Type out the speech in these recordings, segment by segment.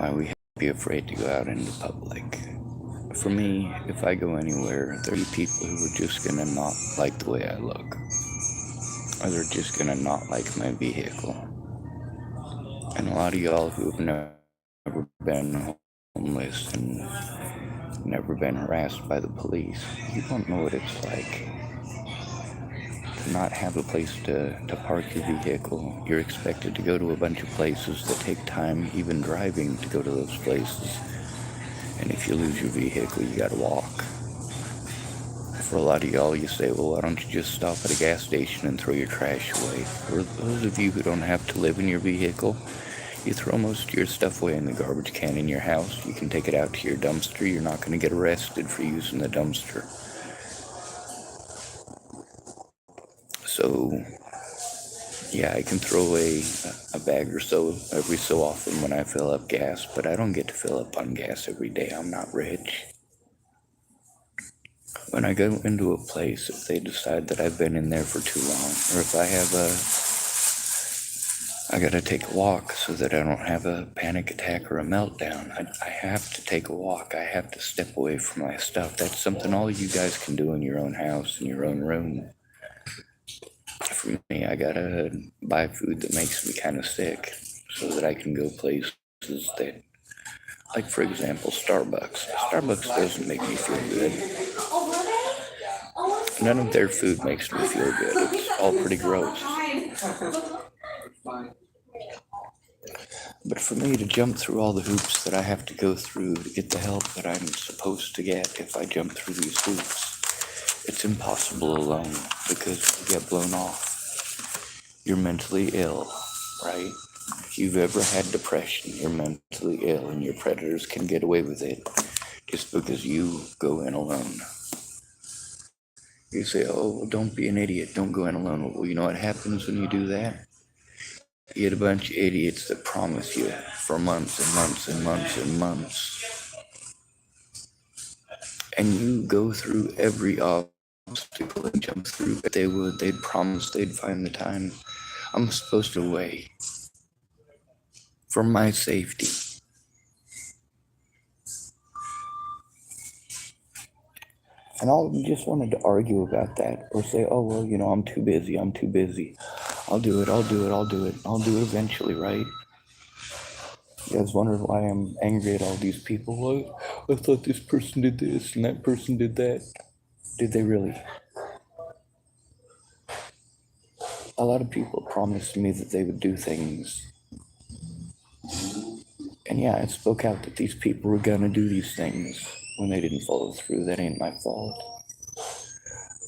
why we have to be afraid to go out into public. For me, if I go anywhere, there'll be people who are just gonna not like the way I look, or they're just gonna not like my vehicle. And a lot of y'all who have never been homeless and never been harassed by the police, you don't know what it's like to not have a place to park your vehicle. You're expected to go to a bunch of places that take time, even driving to go to those places. And if you lose your vehicle, you gotta walk. For a lot of y'all, you say, well, why don't you just stop at a gas station and throw your trash away? For those of you who don't have to live in your vehicle, you throw most of your stuff away in the garbage can in your house. You can take it out to your dumpster. You're not going to get arrested for using the dumpster. So, yeah, I can throw away a bag or so every so often when I fill up gas, but I don't get to fill up on gas every day. I'm not rich. When I go into a place, if they decide that I've been in there for too long, or if I gotta take a walk so that I don't have a panic attack or a meltdown, I have to take a walk. I have to step away from my stuff. That's something all you guys can do in your own house, in your own room. For me, I gotta buy food that makes me kind of sick so that I can go places that, like for example, Starbucks. Starbucks doesn't make me feel good. None of their food makes me feel good. It's all pretty gross. But for me to jump through all the hoops that I have to go through to get the help that I'm supposed to get if I jump through these hoops, it's impossible alone because you get blown off. You're mentally ill, right? If you've ever had depression, you're mentally ill and your predators can get away with it just because you go in alone. You say, oh, well, don't be an idiot, don't go in alone. Well, you know what happens when you do that? You get a bunch of idiots that promise you for months and months and months and months. And you go through every obstacle and jump through. They'd promise they'd find the time. I'm supposed to wait for my safety. And all just wanted to argue about that or say, oh, well, you know, I'm too busy. I'll do it eventually, right? You guys wonder why I'm angry at all these people? Well, I thought this person did this and that person did that. Did they really? A lot of people promised me that they would do things. And yeah, I spoke out that these people were gonna do these things. When they didn't follow through, that ain't my fault.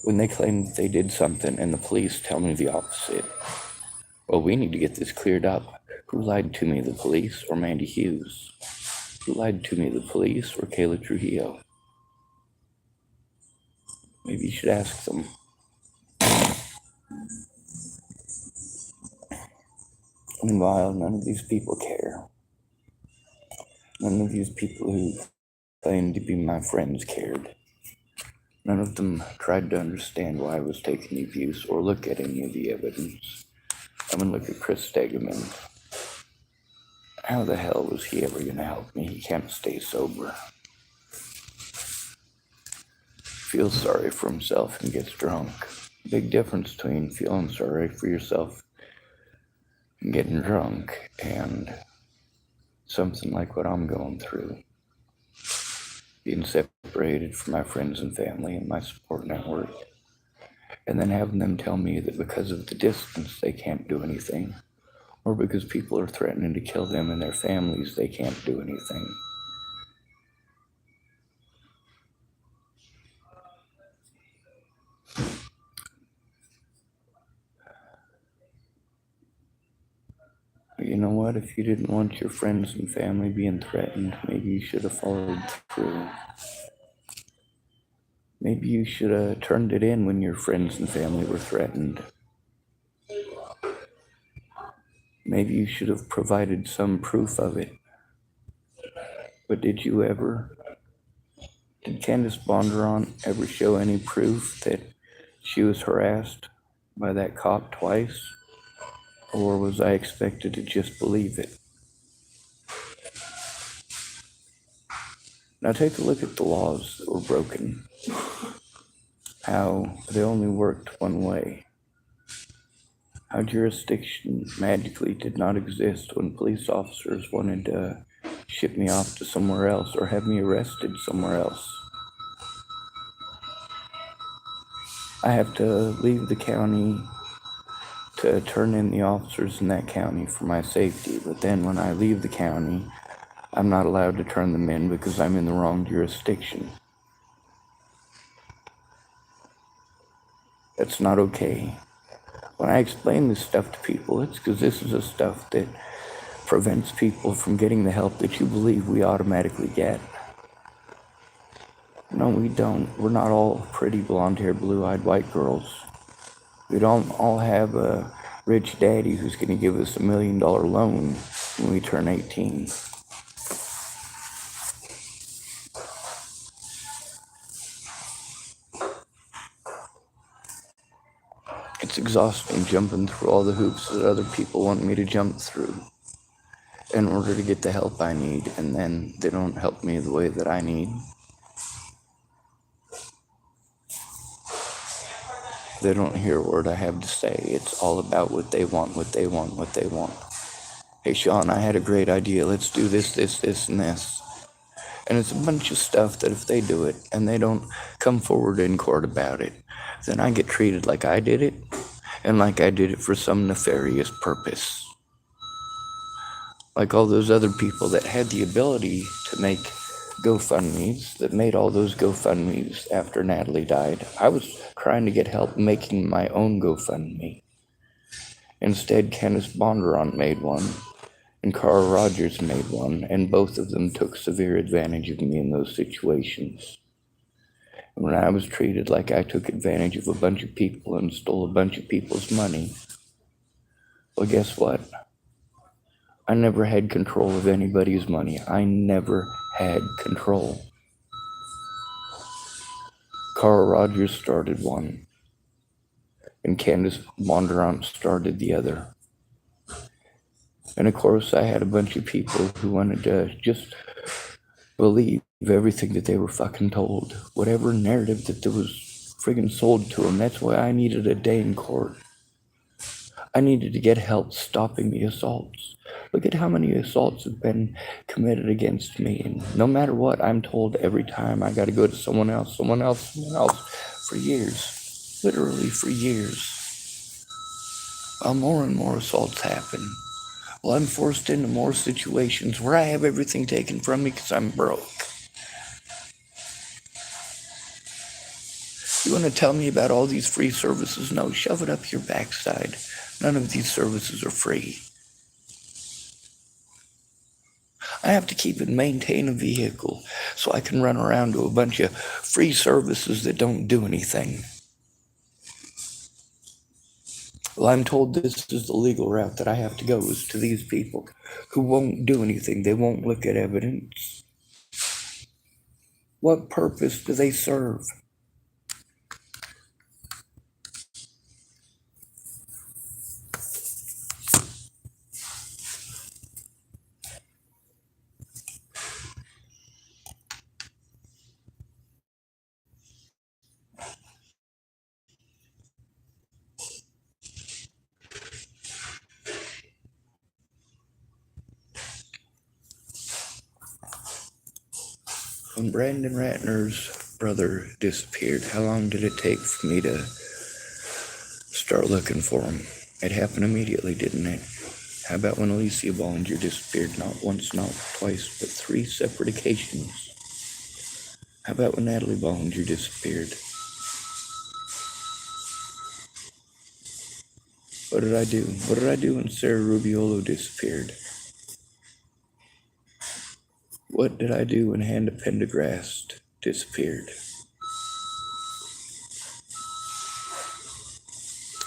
When they claim that they did something and the police tell me the opposite, well, we need to get this cleared up. Who lied to me, the police or Mandy Hughes? Who lied to me, the police or Kayla Trujillo? Maybe you should ask them. Meanwhile, none of these people care. None of these people who claimed to be my friends cared. None of them tried to understand why I was taking the abuse or look at any of the evidence. I mean, look at Chris Stegeman. How the hell was he ever going to help me? He can't stay sober. Feels sorry for himself and gets drunk. Big difference between feeling sorry for yourself and getting drunk and something like what I'm going through. Being separated from my friends and family and my support network. And then having them tell me that because of the distance they can't do anything. Or because people are threatening to kill them and their families, they can't do anything. You know what? If you didn't want your friends and family being threatened, maybe you should have followed through. Maybe you should have turned it in when your friends and family were threatened. Maybe you should have provided some proof of it. But did you ever? Did Candace Bondurant ever show any proof that she was harassed by that cop twice? Or was I expected to just believe it? Now take a look at the laws that were broken. How they only worked one way. How jurisdiction magically did not exist when police officers wanted to ship me off to somewhere else or have me arrested somewhere else. I have to leave the county to turn in the officers in that county for my safety, but then when I leave the county, I'm not allowed to turn them in because I'm in the wrong jurisdiction. That's not okay. When I explain this stuff to people, it's because this is the stuff that prevents people from getting the help that you believe we automatically get. No, we don't. We're not all pretty blonde-haired, blue-eyed white girls. We don't all have a rich daddy who's going to give us $1 million loan when we turn 18. It's exhausting jumping through all the hoops that other people want me to jump through in order to get the help I need, and then they don't help me the way that I need. They don't hear a word I have to say. It's all about what they want, what they want, what they want. Hey, Sean, I had a great idea. Let's do this, and this. And it's a bunch of stuff that if they do it and they don't come forward in court about it, then I get treated like I did it and like I did it for some nefarious purpose. Like all those other people that had the ability to make GoFundMes, that made all those GoFundMes after Natalie died. I was trying to get help making my own GoFundMe. Instead, Candace Bondurant made one, and Carl Rogers made one, and both of them took severe advantage of me in those situations. And when I was treated like I took advantage of a bunch of people and stole a bunch of people's money, well, guess what? I never had control of anybody's money. I never had control. Carl Rogers started one, and Candace Bondurant started the other. And of course, I had a bunch of people who wanted to just believe everything that they were fucking told. Whatever narrative that there was friggin' sold to them. That's why I needed a day in court. I needed to get help stopping the assaults. Look at how many assaults have been committed against me. And no matter what, I'm told every time I got to go to someone else for years. Literally for years. While more and more assaults happen. Well, I'm forced into more situations where I have everything taken from me because I'm broke. You want to tell me about all these free services? No, shove it up your backside. None of these services are free. I have to keep and maintain a vehicle so I can run around to a bunch of free services that don't do anything. Well, I'm told this is the legal route that I have to go, is to these people who won't do anything. They won't look at evidence. What purpose do they serve? When Brandon Ratner's brother disappeared, how long did it take for me to start looking for him? It happened immediately, didn't it? How about when Alicia Bollinger disappeared? Not once, not twice, but 3 separate occasions. How about when Natalie Bollinger disappeared? What did I do? What did I do when Sarah Rubiolo disappeared? What did I do when Hannah Pendergrast disappeared?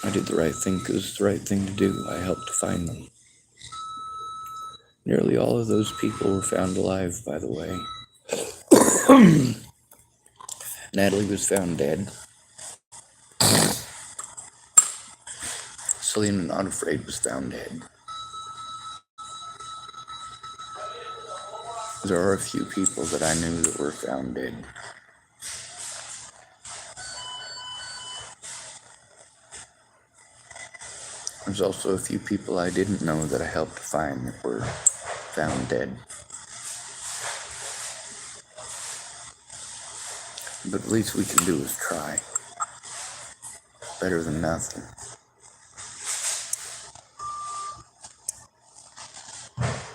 I did the right thing because it's the right thing to do. I helped to find them. Nearly all of those people were found alive, by the way. Natalie was found dead. Selena Not Afraid was found dead. There are a few people that I knew that were found dead. There's also a few people I didn't know that I helped find that were found dead. But the least we can do is try. Better than nothing.